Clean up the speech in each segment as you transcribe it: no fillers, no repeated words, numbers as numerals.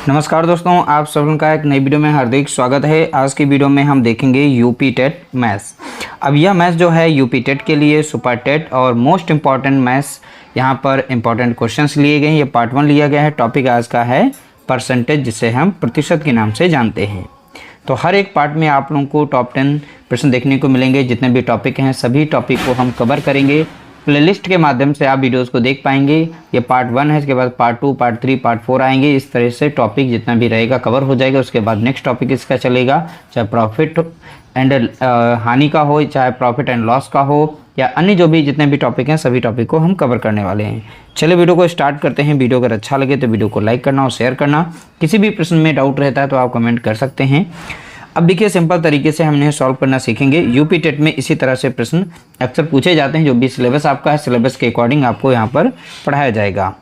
नमस्कार दोस्तों, आप सभी का एक नई वीडियो में हार्दिक स्वागत है। आज की वीडियो में हम देखेंगे यूपी टेट मैथ्स। अब यह मैथ्स जो है यूपी टेट के लिए सुपर टेट और मोस्ट इम्पॉर्टेंट मैथ्स, यहाँ पर इम्पॉर्टेंट क्वेश्चंस लिए गए हैं। ये पार्ट 1 लिया गया है। टॉपिक आज का है परसेंटेज, जिसे हम प्रतिशत के नाम से जानते हैं। तो हर एक पार्ट में आप लोगों को टॉप 10 प्रश्न देखने को मिलेंगे। जितने भी टॉपिक हैं सभी टॉपिक को हम कवर करेंगे। प्लेलिस्ट के माध्यम से आप वीडियोस को देख पाएंगे। ये पार्ट 1 है, इसके बाद पार्ट 2, पार्ट 3, पार्ट 4 आएंगे। इस तरह से टॉपिक जितना भी रहेगा कवर हो जाएगा। उसके बाद नेक्स्ट टॉपिक इसका चलेगा, चाहे प्रॉफिट एंड हानि का हो, चाहे प्रॉफिट एंड लॉस का हो, या अन्य जो भी जितने भी टॉपिक हैं सभी टॉपिक को हम कवर करने वाले हैं। चलिए वीडियो को स्टार्ट करते हैं। वीडियो अगर अच्छा लगे तो वीडियो को लाइक करना और शेयर करना। किसी भी प्रश्न में डाउट रहता है तो आप कमेंट कर सकते हैं। अब देखिए, सिंपल तरीके से हमने सॉल्व करना सीखेंगे। यूपी टेट में इसी तरह से प्रश्न अक्सर पूछे जाते हैं। जो भी सिलेबस आपका है, सिलेबस के अकॉर्डिंग आपको यहाँ पर पढ़ाया जाएगा।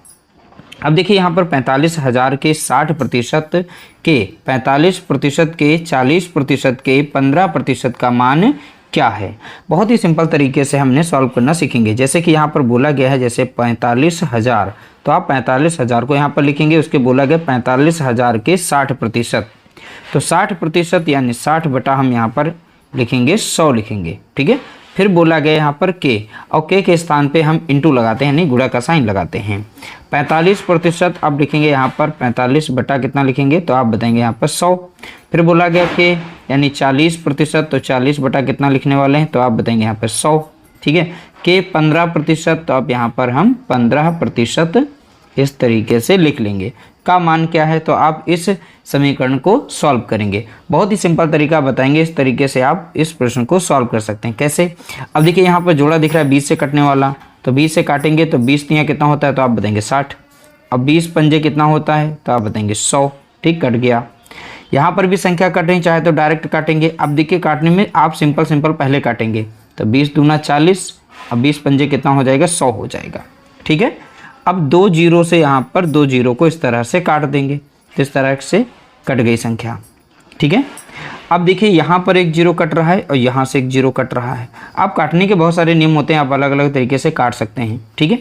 अब देखिए, यहाँ पर 45,000 के 60% के, 45% के, 40% के, 15% का मान क्या है। बहुत ही सिंपल तरीके से हमने सॉल्व करना सीखेंगे। जैसे कि यहाँ पर बोला गया है, जैसे 45,000, तो आप 45,000 को यहाँ पर लिखेंगे। उसके बोला गया 45,000 के 60%, तो 60% यानी 60 बटा हम यहाँ पर लिखेंगे 100 लिखेंगे। ठीक है। फिर बोला गया यहाँ पर के, और के स्थान पे हम इंटू लगाते हैं, नहीं गुणा का साइन लगाते हैं। 45% अब लिखेंगे यहाँ पर 45 बटा कितना लिखेंगे, तो आप बताएंगे यहाँ पर 100। फिर बोला गया के यानी 40%, तो 40 बटा कितना लिखने वाले हैं, तो आप बताएंगे यहाँ पर 100। ठीक है। के 15%, तो अब यहाँ पर हम 15% इस तरीके से लिख लेंगे। का मान क्या है, तो आप इस समीकरण को सॉल्व करेंगे। बहुत ही सिंपल तरीका बताएंगे। इस तरीके से आप इस प्रश्न को सॉल्व कर सकते हैं। कैसे? अब देखिए, यहाँ पर जोड़ा दिख रहा है 20 से कटने वाला, तो 20 से काटेंगे तो 20 तिया कितना होता है, तो आप बताएंगे 60। अब 20 पंजे कितना होता है, तो आप बताएंगे 100। ठीक, कट गया। यहाँ पर भी संख्या कट रही, चाहे तो डायरेक्ट काटेंगे। अब देखिए, काटने में आप सिंपल पहले काटेंगे, तो 20 दूना 40, अब 20 पंजे कितना हो जाएगा, 100 हो जाएगा। ठीक है। अब 2 जीरो से यहाँ पर 2 जीरो को इस तरह से काट देंगे, तो इस तरह से कट गई संख्या। ठीक है। अब देखिए, यहाँ पर एक जीरो कट रहा है और यहाँ से एक जीरो कट रहा है। अब काटने के बहुत सारे नियम होते हैं, आप अलग अलग तरीके से काट सकते हैं। ठीक है।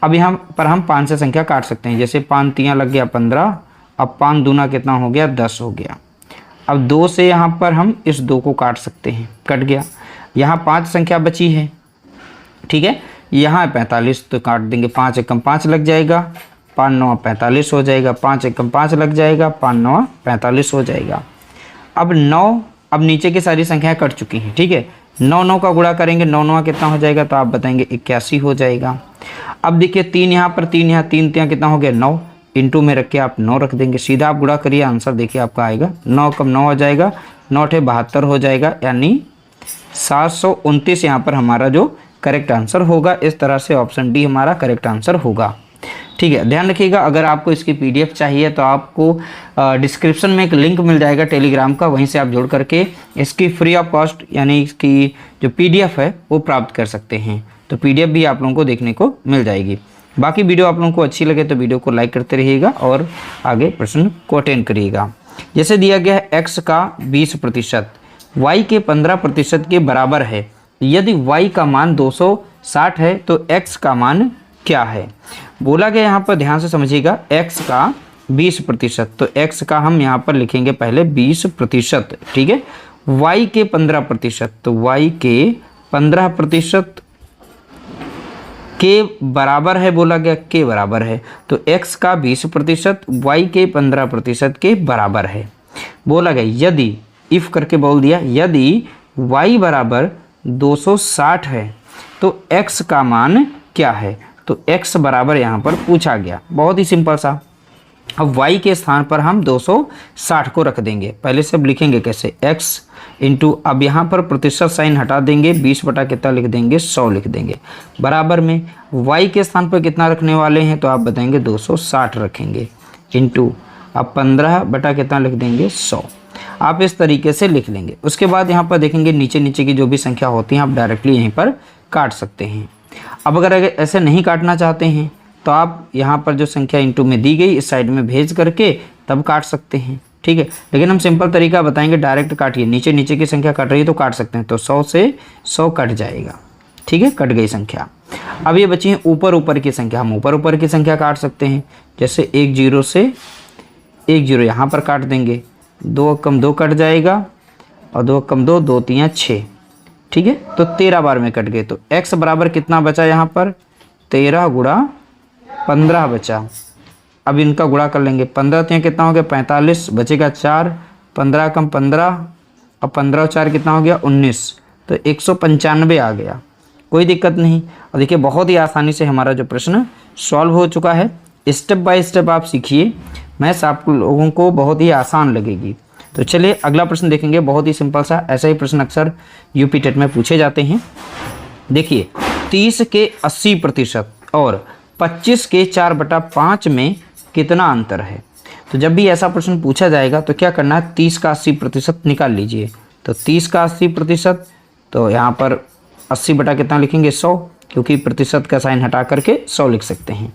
अब यहाँ पर हम 5 से संख्या काट सकते हैं। जैसे 5 तियाँ लग गया 15, अब 5 दूना कितना हो गया, 10 हो गया। अब 2 से यहाँ पर हम इस 2 को काट सकते हैं, कट गया। यहाँ 5 संख्या बची है। ठीक है। यहाँ 45, तो काट देंगे, 5 एकम 5 लग जाएगा, 5 9 45 हो जाएगा, 5 एकम 5 लग जाएगा, 5 9 45 हो जाएगा। अब 9, अब नीचे की सारी संख्याएं कट चुकी हैं। ठीक है। 9 9 का गुणा करेंगे, 9 9 कितना हो जाएगा, तो आप बताएंगे 81 हो जाएगा। अब देखिए 3 यहाँ पर 3, यहाँ 3 तियाँ कितना हो गया, 9, इंटू में रख के आप 9 रख देंगे। सीधा आप गुणा करिए, आंसर देखिए आपका आएगा 9 कम 9 हो जाएगा, 9 ठे 72 हो जाएगा, यानी 729 यहाँ पर हमारा जो करेक्ट आंसर होगा। इस तरह से ऑप्शन डी हमारा करेक्ट आंसर होगा। ठीक है। ध्यान रखिएगा, अगर आपको इसकी पीडीएफ चाहिए तो आपको डिस्क्रिप्शन में एक लिंक मिल जाएगा टेलीग्राम का, वहीं से आप जोड़ करके इसकी फ्री ऑफ कॉस्ट यानी इसकी जो पीडीएफ है वो प्राप्त कर सकते हैं। तो पीडीएफ भी आप लोगों को देखने को मिल जाएगी। बाकी वीडियो आप लोगों को अच्छी लगे तो वीडियो को लाइक करते रहिएगा और आगे प्रश्न को अटेंड करिएगा। जैसे दिया गया है एक्स का 20% वाई के 15% के बराबर है। यदि y का मान 260 है तो x का मान क्या है। बोला गया यहाँ पर, ध्यान से समझिएगा, x का 20%, तो x का हम यहाँ पर लिखेंगे पहले 20%। ठीक है। y के 15%, तो y के 15% के बराबर है। बोला गया के बराबर है, तो x का 20% y के 15% के बराबर है। बोला गया यदि, इफ करके बोल दिया, यदि y बराबर 260 है तो x का मान क्या है। तो x बराबर यहाँ पर पूछा गया। बहुत ही सिंपल सा। अब y के स्थान पर हम 260 को रख देंगे। पहले से अब लिखेंगे कैसे, x इंटू, अब यहाँ पर प्रतिशत साइन हटा देंगे, 20 बटा कितना लिख देंगे, 100 लिख देंगे। बराबर में y के स्थान पर कितना रखने वाले हैं, तो आप बताएंगे 260 रखेंगे, इंटू अब 15 बटा कितना लिख देंगे, 100। आप इस तरीके से लिख लेंगे। उसके बाद यहाँ पर देखेंगे नीचे की जो भी संख्या होती है आप डायरेक्टली यहीं पर काट सकते हैं। अब अगर ऐसे नहीं काटना चाहते हैं तो आप यहाँ पर जो संख्या इंटू में दी गई इस साइड में भेज करके तब काट सकते हैं। ठीक है। लेकिन हम सिंपल तरीका बताएंगे, डायरेक्ट काटिए। नीचे की संख्या कट रही है तो काट सकते हैं, तो 100 से 100 कट जाएगा। ठीक है, कट गई संख्या। अब ये बची है ऊपर की संख्या। हम ऊपर की संख्या काट सकते हैं। जैसे 1 0 से एक जीरो यहाँ पर काट देंगे, 2 कम 2 कट जाएगा और 2 कम 2, 2 3 6, ठीक है। तो 13 बार में कट गए। तो x बराबर कितना बचा यहाँ पर, 13 गुणा 15 बचा। अब इनका गुणा कर लेंगे, 15 तो यहाँ कितना हो गया 45, बचेगा 4, 15 कम 15 और 15 और 4 कितना हो गया 19, तो 195 आ गया। कोई दिक्कत नहीं। और देखिए बहुत ही आसानी से हमारा जो प्रश्न सॉल्व हो चुका है। स्टेप बाय स्टेप आप सीखिए, मैथ्स आप लोगों को बहुत ही आसान लगेगी। तो चलिए अगला प्रश्न देखेंगे, बहुत ही सिंपल सा। ऐसा ही प्रश्न अक्सर यूपी टेट में पूछे जाते हैं। देखिए 30 के 80% और 25 के 4/5 में कितना अंतर है। तो जब भी ऐसा प्रश्न पूछा जाएगा तो क्या करना है, 30 का 80% निकाल लीजिए। तो 30 का 80%, तो यहाँ पर 80 बटा कितना लिखेंगे 100, क्योंकि प्रतिशत का साइन हटा करके 100 लिख सकते हैं।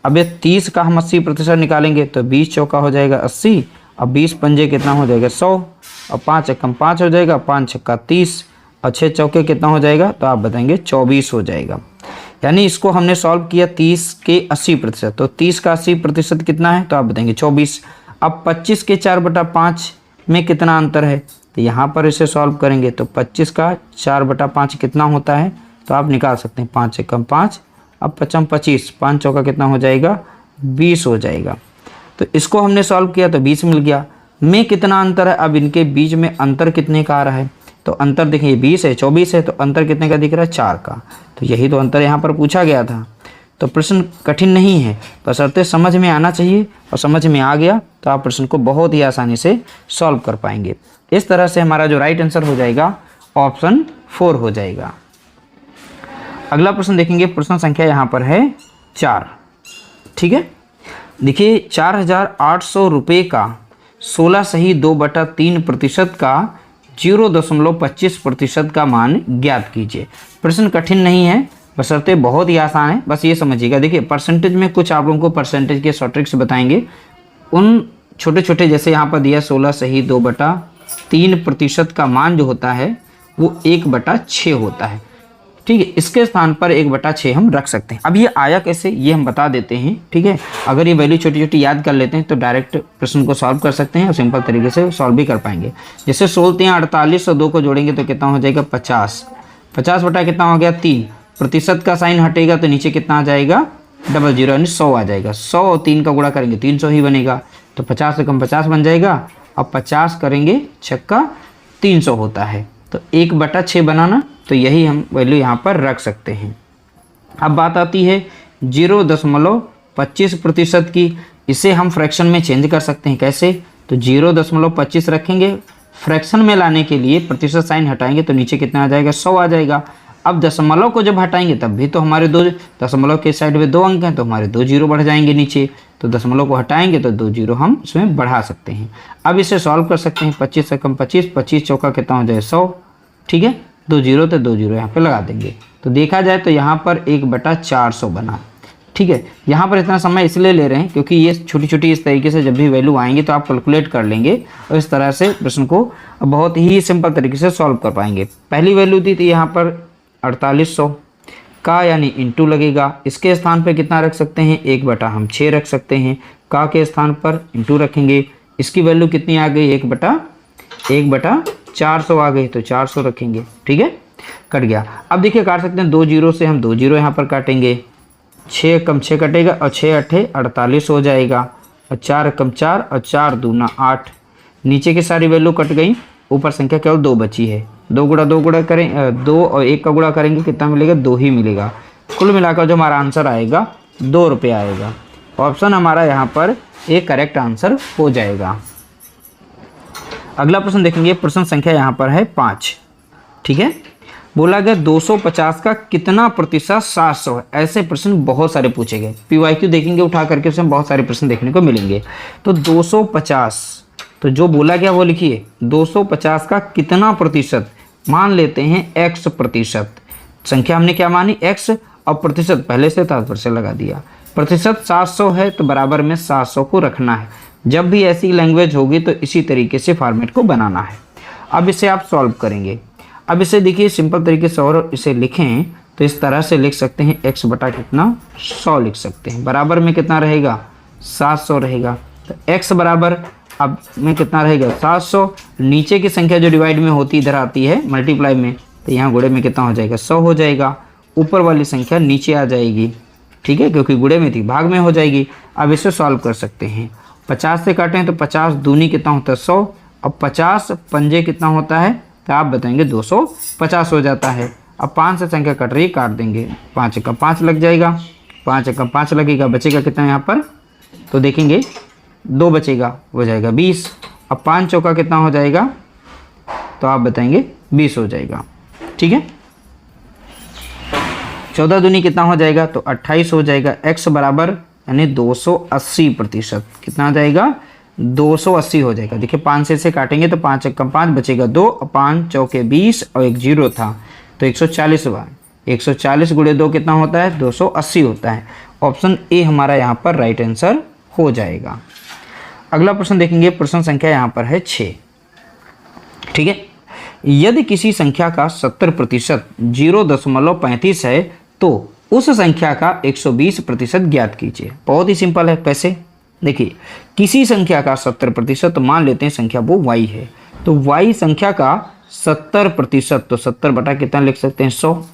अब ये 30 का हम 80% निकालेंगे तो 20 चौका हो जाएगा 80, और 20 पंजे कितना हो जाएगा 100, और 5 एकम 5 हो जाएगा, 5 छक्का 30, और 6 चौके कितना हो जाएगा, तो आप बताएंगे 24 हो जाएगा। यानी इसको हमने सॉल्व किया 30 के 80%, तो 30 का 80% कितना है, तो आप बताएंगे 24। अब 25 के 4/5 में कितना अंतर है, तो यहाँ पर इसे सॉल्व करेंगे तो 25 का 4/5 कितना होता है, तो आप निकाल सकते हैं 5 एकम 5, अब 5 25, 5 चौका कितना हो जाएगा 20 हो जाएगा। तो इसको हमने सॉल्व किया तो 20 मिल गया। में कितना अंतर है, अब इनके बीच में अंतर कितने का आ रहा है, तो अंतर देखिए 20 है 24 है, तो अंतर कितने का दिख रहा है 4 का। तो यही तो अंतर यहाँ पर पूछा गया था। तो प्रश्न कठिन नहीं है, बशर्ते समझ में आना चाहिए, और समझ में आ गया तो आप प्रश्न को बहुत ही आसानी से सॉल्व कर पाएंगे। इस तरह से हमारा जो राइट आंसर हो जाएगा ऑप्शन 4 हो जाएगा। अगला प्रश्न देखेंगे, प्रश्न संख्या यहाँ पर है 4, ठीक है। देखिए 4,800 रुपये का 16 सही 2/3% का 0.25% का मान ज्ञात कीजिए। प्रश्न कठिन नहीं है, बशर्ते बहुत ही आसान है, बस ये समझिएगा। देखिए परसेंटेज में कुछ आप लोगों को परसेंटेज के शॉर्ट ट्रिक्स बताएंगे। उन छोटे छोटे जैसे यहाँ पर दिया 16 सही 2/3% का मान जो होता है वो 1/6 होता है, ठीक है। इसके स्थान पर 1/6 हम रख सकते हैं। अब ये आया कैसे ये हम बता देते हैं, ठीक है। अगर ये वैल्यू छोटी छोटी याद कर लेते हैं तो डायरेक्ट प्रश्न को सॉल्व कर सकते हैं और सिंपल तरीके से सॉल्व भी कर पाएंगे। जैसे 16 48 और 2 को जोड़ेंगे तो कितना हो जाएगा 50, 50 बटा कितना हो गया 3, प्रतिशत का साइन हटेगा तो नीचे कितना आ जाएगा 00 यानी 100 आ जाएगा। 100 और 3 का गुणा करेंगे 300 ही बनेगा, तो 50 से कम 50 बन जाएगा। अब 50 करेंगे छक्का 300 होता है, तो 1/6 बनाना, तो यही हम वैल्यू यहाँ पर रख सकते हैं। अब बात आती है 0.25% की। इसे हम फ्रैक्शन में चेंज कर सकते हैं। कैसे, तो 0.25 रखेंगे, फ्रैक्शन में लाने के लिए प्रतिशत साइन हटाएंगे तो नीचे कितना आ जाएगा 100 आ जाएगा। अब दशमलव को जब हटाएंगे तब भी तो हमारे 2 दशमलव के साइड में 2 अंक हैं, तो हमारे 2 जीरो बढ़ जाएंगे नीचे, तो दशमलव को हटाएंगे तो 2 जीरो हम इसमें बढ़ा सकते हैं। अब इसे सॉल्व कर सकते हैं, 25 से कम 25, 25 चौका कितना हो जाए 100, ठीक है। 2 जीरो तो 2 जीरो यहाँ पे लगा देंगे, तो देखा जाए तो यहाँ पर 1/400 बना, ठीक है। यहाँ पर इतना समय इसलिए ले रहे हैं क्योंकि ये छोटी छोटी इस तरीके से जब भी वैल्यू आएंगी तो आप कैलकुलेट कर लेंगे और इस तरह से प्रश्न को बहुत ही सिंपल तरीके से सॉल्व कर पाएंगे। पहली वैल्यू थी तो यहाँ पर 4800 का यानी इंटू लगेगा, इसके स्थान पे कितना रख सकते हैं 1/6 रख सकते हैं, का के स्थान पर इंटू रखेंगे। इसकी वैल्यू कितनी आ गई 1/400 आ गई, तो 400 रखेंगे, ठीक है। कट गया। अब देखिए काट सकते हैं 2 जीरो से, हम 2 जीरो यहाँ पर काटेंगे, 6 कम 6 कटेगा और 6 अठे 48 हो जाएगा, और 4 कम 4 और 4 दूना 8। नीचे की सारी वैल्यू कट गई, ऊपर संख्या केवल 2 बची है। 2 गुणा करें 2 और 1 का गुणा करेंगे कितना मिलेगा 2 ही मिलेगा। कुल मिलाकर जो हमारा आंसर आएगा 2 रुपये आएगा। ऑप्शन हमारा यहाँ पर एक करेक्ट आंसर हो जाएगा। अगला प्रश्न देखेंगे, प्रश्न संख्या यहाँ पर है 5, ठीक है। बोला गया 250 का कितना प्रतिशत 700 है। ऐसे प्रश्न बहुत सारे पूछे गए, PYQ देखेंगे उठा करके उसमें बहुत सारे प्रश्न देखने को मिलेंगे। तो 250, तो जो बोला गया वो लिखिए, 250 का कितना प्रतिशत, मान लेते हैं x प्रतिशत। संख्या हमने क्या मानी x, और प्रतिशत पहले से था फिर से लगा दिया। प्रतिशत 700 है तो बराबर में 700 को रखना है। जब भी ऐसी लैंग्वेज होगी तो इसी तरीके से फॉर्मेट को बनाना है। अब इसे आप सॉल्व करेंगे। अब इसे देखिए सिंपल तरीके से, और इसे लिखें तो इस तरह से लिख सकते हैं x बटा कितना 100 लिख सकते हैं, बराबर में कितना रहेगा 700 रहेगा। तो x बराबर अब में कितना रहेगा 700, नीचे की संख्या जो डिवाइड में होती इधर आती है मल्टीप्लाई में, तो यहाँ गुणे में कितना हो जाएगा 100 हो जाएगा, ऊपर वाली संख्या नीचे आ जाएगी, ठीक है, क्योंकि गुणे में थी भाग में हो जाएगी। अब इसे सॉल्व कर सकते हैं, 50 से काटें तो 50 दूनी कितना होता है 100, अब 50 पंजे कितना होता है तो आप बताएंगे 250 हो जाता है। अब 5 से संख्या कट रही है, काट देंगे, 5 का 5 लग जाएगा, 5 का 5 लगेगा, बचेगा कितना यहाँ पर, तो देखेंगे 2 बचेगा, हो जाएगा 20। अब 5 चौका कितना हो जाएगा तो आप बताएंगे 20 हो जाएगा, ठीक है। 14 दूनी कितना हो जाएगा तो 28 हो जाएगा। x बराबर यानी 280%, कितना आ जाएगा 280 हो जाएगा। देखिए 5 से काटेंगे तो 5 कम 5 बचेगा 2, 5 चौके 20 और एक 0 था तो 140 हुआ, 140 गुणे 2 कितना होता है 280 होता है। ऑप्शन ए हमारा यहाँ पर राइट आंसर हो जाएगा। अगला प्रश्न देखेंगे, प्रश्न संख्या यहाँ पर है 6, ठीक है। यदि किसी संख्या का 70% 0.35 है तो उस संख्या का 120% ज्ञात कीजिए। बहुत ही सिंपल है, कैसे, देखिए किसी संख्या का 70%, मान लेते हैं संख्या वो y है, तो y संख्या का 70%, तो 70 बटा कितना लिख सकते हैं 100।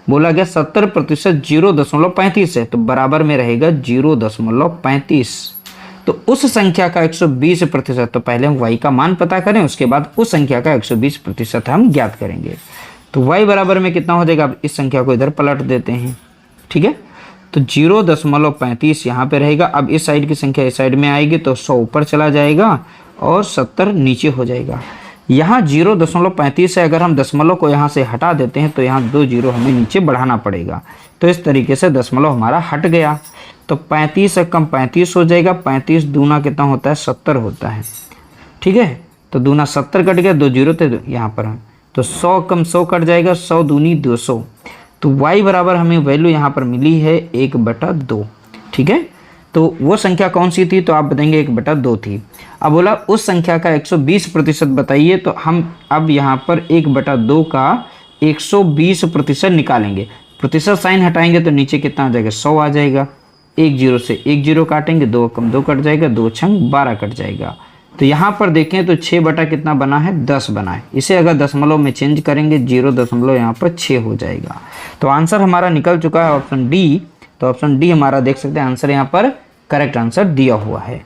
बोला गया 70% 0.35 है तो बराबर में रहेगा 0.35, तो उस संख्या का 120%, तो पहले हम y का मान पता करें, उसके बाद उस संख्या का 120% हम ज्ञात करेंगे। तो y बराबर में कितना हो जाएगा, अब इस संख्या को इधर पलट देते हैं, ठीक है, तो 0.35 यहाँ पे रहेगा। अब इस साइड की संख्या इस साइड में आएगी तो 100 ऊपर चला जाएगा और 70 नीचे हो जाएगा। यहाँ 0.35 है, अगर हम दशमलव को यहाँ से हटा देते हैं तो यहाँ 2 जीरो हमें नीचे बढ़ाना पड़ेगा, तो इस तरीके से दशमलव हमारा हट गया, तो 35 से कम 35 हो जाएगा। 35 दूना कितना होता है 70 होता है, ठीक है, तो दूना 70 कट गया, 2 जीरो थे यहाँ पर, तो 100 कम 100 कट जाएगा, 100 दूनी 200, तो y बराबर हमें वैल्यू यहाँ पर मिली है 1/2, ठीक है। तो वो संख्या कौन सी थी, तो आप बताएंगे 1/2 थी। अब बोला उस संख्या का 120% बताइए, तो हम अब यहाँ पर 1/2 का 120% निकालेंगे, प्रतिशत साइन हटाएंगे तो नीचे कितना आ जाएगा 100 आ जाएगा, 1 जीरो से 1 जीरो काटेंगे, 2 कम 2 कट जाएगा, 2 छंग 12 कट जाएगा। तो यहाँ पर देखें तो 6 बटा कितना बना है 10 बना है, इसे अगर दशमलव में चेंज करेंगे 0 यहाँ पर 6 हो जाएगा। तो आंसर हमारा निकल चुका है ऑप्शन डी, तो ऑप्शन डी हमारा देख सकते हैं आंसर यहाँ पर करेक्ट आंसर दिया हुआ है।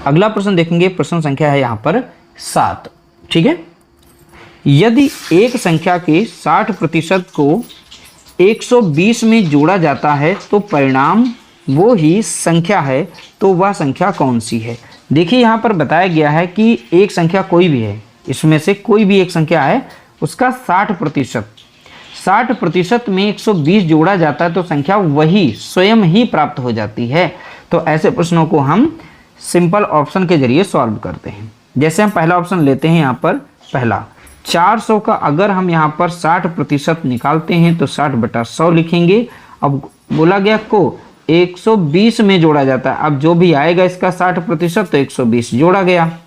अगला प्रश्न देखेंगे, प्रश्न संख्या है यहाँ पर 7, ठीक है। यदि एक संख्या के 60% को 120 में जोड़ा जाता है तो परिणाम वो ही संख्या है, तो वह संख्या कौन सी है। देखिए यहाँ पर बताया गया है कि एक संख्या कोई भी है, इसमें से कोई भी एक संख्या है, उसका 60% में 120 जोड़ा जाता है तो संख्या वही स्वयं ही प्राप्त हो जाती है। तो ऐसे प्रश्नों को हम सिंपल ऑप्शन के जरिए सॉल्व करते हैं। जैसे हम पहला ऑप्शन लेते हैं, यहाँ पर पहला 400 का अगर हम यहाँ पर 60% निकालते हैं तो 60/100 लिखेंगे। अब बोला गया को 120 में जोड़ा जाता है, अब जो भी आएगा इसका 60% तो 120 जोड़ा गया,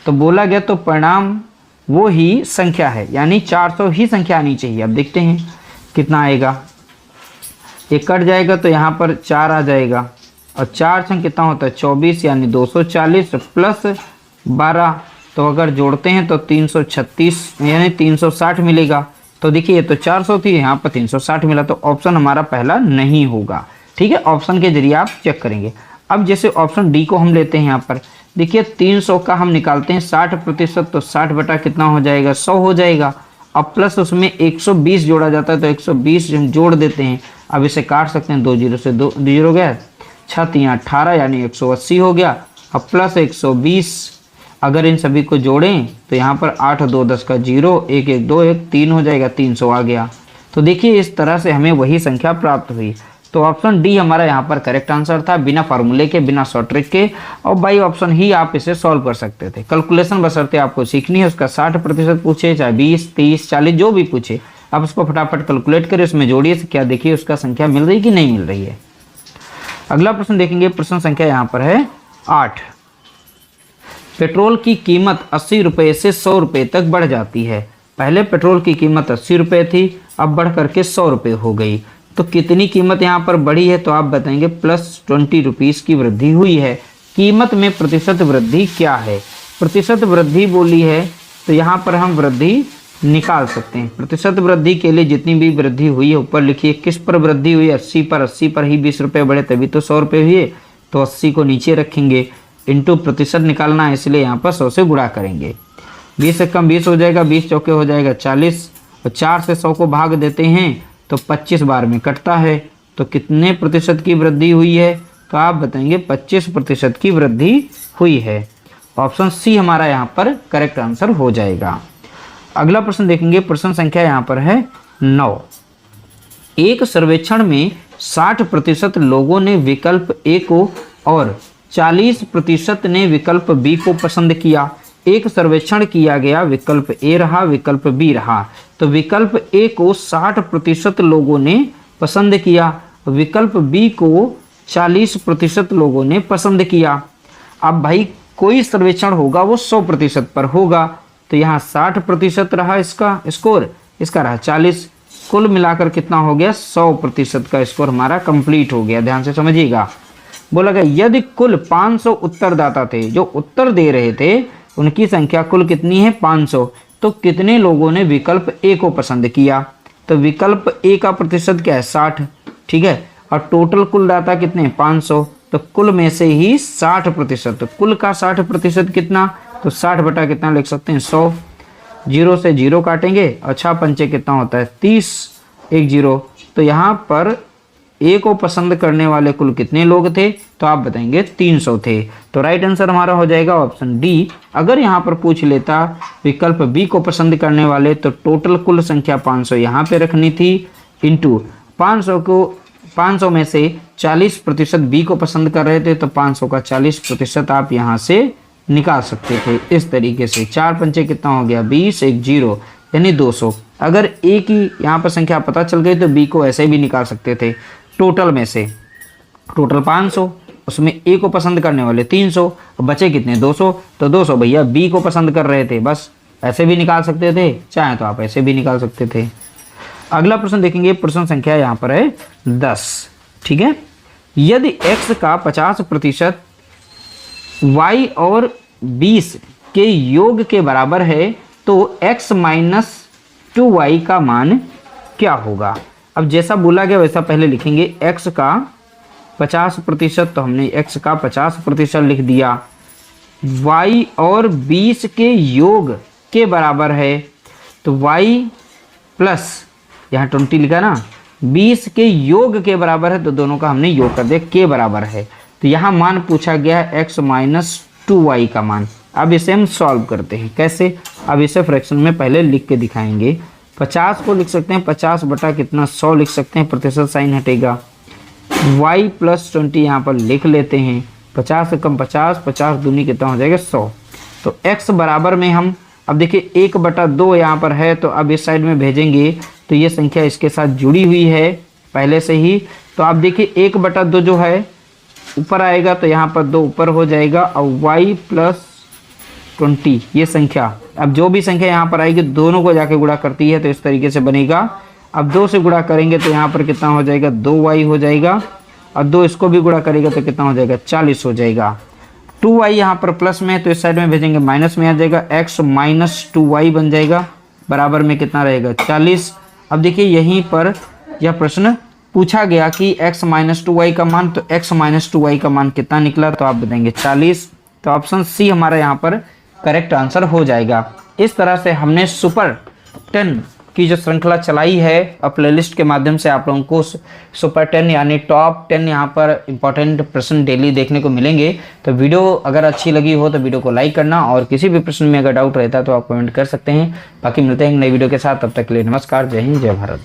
तो बोला गया तो परिणाम वो ही संख्या है, यानी 400 ही संख्या आनी चाहिए। अब देखते हैं कितना आएगा, एक कट जाएगा तो यहाँ पर 4 आ जाएगा, और 4 छंग कितना होता है 24, यानी 240 प्लस 12, तो अगर जोड़ते हैं तो 336 यानी 360 मिलेगा। तो देखिए ये तो 400 थी, यहाँ पर 360 मिला, तो ऑप्शन हमारा पहला नहीं होगा, ठीक है। ऑप्शन के जरिए आप चेक करेंगे। अब जैसे ऑप्शन डी को हम लेते हैं, यहाँ पर देखिए 300 का हम निकालते हैं 60%, तो 60 बटा कितना हो जाएगा 100 हो जाएगा। अब प्लस उसमें 120 जोड़ा जाता है तो 120 हम जोड़ देते हैं। अब इसे काट सकते हैं, 2 जीरो से 2 जीरो गया, 6 3 18 यानी 180 हो गया। अब प्लस 120, अगर इन सभी को जोड़ें तो यहाँ पर 8 2 10 का 0, 1 1 2 1 3 हो जाएगा, 300 आ गया। तो देखिए इस तरह से हमें वही संख्या प्राप्त हुई। तो ऑप्शन डी हमारा यहाँ पर करेक्ट आंसर था, बिना फार्मूले के, बिना शॉर्ट ट्रिक के, और बाई ऑप्शन ही आप इसे सॉल्व कर सकते थे। कैलकुलेशन बशर्ते आपको सीखनी है, उसका 60% पूछे, चाहे 20 30 40 जो भी पूछे, आप उसको फटाफट कैलकुलेट करें, उसमें जोड़िए, क्या देखिए उसका संख्या मिल रही कि नहीं मिल रही है। अगला प्रश्न देखेंगे, प्रश्न संख्या यहाँ पर है 8। पेट्रोल की कीमत 80 रुपये से 100 रुपये तक बढ़ जाती है। पहले पेट्रोल की कीमत 80 रुपये थी, अब बढ़ करके 100 रुपये हो गई, तो कितनी कीमत यहाँ पर बढ़ी है, तो आप बताएंगे +20 रुपीज़ की वृद्धि हुई है। कीमत में प्रतिशत वृद्धि क्या है। प्रतिशत वृद्धि बोली है तो यहाँ पर हम वृद्धि निकाल सकते हैं। प्रतिशत वृद्धि के लिए जितनी भी वृद्धि हुई है ऊपर लिखिए, किस पर वृद्धि हुई, 80 पर। 80 पर ही 20 रुपये बढ़े तभी तो 100 रुपये हुए, तो 80 को नीचे रखेंगे, इंटू प्रतिशत निकालना है इसलिए यहाँ पर 100 से गुणा करेंगे। 20 से कम 20 हो जाएगा, 20 चौके हो जाएगा 40, और 4 से 100 को भाग देते हैं तो 25 बार में कटता है। तो कितने प्रतिशत की वृद्धि हुई है, तो आप बताएंगे 25% की वृद्धि हुई है। ऑप्शन सी हमारा यहाँ पर करेक्ट आंसर हो जाएगा। अगला प्रश्न देखेंगे, प्रश्न संख्या यहाँ पर है 9। एक सर्वेक्षण में 60% लोगों ने विकल्प ए को और 40% ने विकल्प बी को पसंद किया। एक सर्वेक्षण किया गया, विकल्प ए रहा, विकल्प बी रहा। तो विकल्प ए को 60% लोगों ने पसंद किया, विकल्प बी को 40% लोगों ने पसंद किया। अब भाई कोई सर्वेक्षण होगा वो 100% पर होगा, तो यहाँ 60% रहा इसका स्कोर, इसका रहा 40, कुल मिलाकर कितना हो गया, 100% का स्कोर हमारा कंप्लीट हो गया। ध्यान से समझिएगा। बोला गया यदि कुल 500 उत्तरदाता थे, जो उत्तर दे रहे थे उनकी संख्या कुल कितनी है 500, तो कितने लोगों ने विकल्प ए को पसंद किया। तो विकल्प ए का प्रतिशत क्या है 60, ठीक है, और टोटल कुल दाता कितने 500, तो कुल में से ही 60%, तो कुल का 60% कितना, तो 60 बटा कितना लिख सकते हैं 100, 0 से 0 काटेंगे, अच्छा पंचे कितना होता है 30, 1 0। तो यहाँ पर ए को पसंद करने वाले कुल कितने लोग थे, तो आप बताएंगे 300 थे। तो राइट आंसर हमारा हो जाएगा ऑप्शन डी। अगर यहाँ पर पूछ लेता विकल्प बी को पसंद करने वाले, तो टोटल कुल संख्या 500 यहाँ पे रखनी थी, इंटू 500 में से 40% बी को पसंद कर रहे थे, तो 500 का 40% आप यहाँ से निकाल सकते थे इस तरीके से। 4 पंचे कितना हो गया 20, 1 0 यानी 200। अगर ए की यहाँ पर संख्या पता चल गई तो बी को ऐसे भी निकाल सकते थे। टोटल में से टोटल 500, उसमें ए को पसंद करने वाले 300, बचे कितने 200, तो 200 भैया बी को पसंद कर रहे थे, बस ऐसे भी निकाल सकते थे, चाहे तो आप ऐसे भी निकाल सकते थे। अगला प्रश्न देखेंगे, प्रश्न संख्या यहाँ पर है 10, ठीक है। यदि x का 50% y और 20 के योग के बराबर है तो x माइनस 2y का मान क्या होगा। अब जैसा बोला गया वैसा पहले लिखेंगे, x का 50%, तो हमने x का 50% लिख दिया, y और 20 के योग के बराबर है, तो y प्लस यहाँ 20 लिखा ना, 20 के योग के बराबर है, तो दोनों का हमने योग कर दिया, के बराबर है। तो यहाँ मान पूछा गया है x माइनस 2y का मान। अब इसे हम सॉल्व करते हैं, कैसे, अब इसे फ्रैक्शन में पहले लिख के दिखाएंगे। 50 को लिख सकते हैं 50 बटा कितना 100 लिख सकते हैं, प्रतिशत साइन हटेगा, y प्लस 20 यहाँ पर लिख लेते हैं, 50 से कम 50, 50 दूनी कितना हो जाएगा 100। तो x बराबर में हम अब देखिए 1/2 यहाँ पर है, तो अब इस साइड में भेजेंगे तो ये संख्या इसके साथ जुड़ी हुई है पहले से ही, तो आप देखिए 1/2 जो है ऊपर आएगा, तो यहाँ पर 2 ऊपर हो जाएगा, और y प्लस 20 ये संख्या, अब जो भी संख्या यहाँ पर आएगी दोनों को जाके गुणा करती है, तो इस तरीके से बनेगा। अब 2 से गुणा करेंगे तो यहाँ पर कितना हो जाएगा 2y हो जाएगा, और 2 इसको भी गुणा करेगा तो कितना हो जाएगा 40 हो जाएगा। 2y यहाँ पर प्लस में है तो इस साइड में भेजेंगे माइनस में आ जाएगा, x माइनस 2y बन जाएगा, बराबर में कितना रहेगा 40। अब देखिए यहीं पर यह प्रश्न पूछा गया कि x माइनस 2y का मान, तो x माइनस 2y का मान कितना निकला, तो आप बताएंगे 40। तो ऑप्शन सी हमारा यहाँ पर करेक्ट आंसर हो जाएगा। इस तरह से हमने सुपर 10 की जो श्रृंखला चलाई है और प्लेलिस्ट के माध्यम से आप लोगों को सुपर 10 यानी टॉप 10 यहाँ पर इंपॉर्टेंट प्रश्न डेली देखने को मिलेंगे। तो वीडियो अगर अच्छी लगी हो तो वीडियो को लाइक करना, और किसी भी प्रश्न में अगर डाउट रहता है तो आप कमेंट कर सकते हैं। बाकी मिलते हैं एक नई वीडियो के साथ, तब तक के लिए नमस्कार, जय हिंद, जय भारत।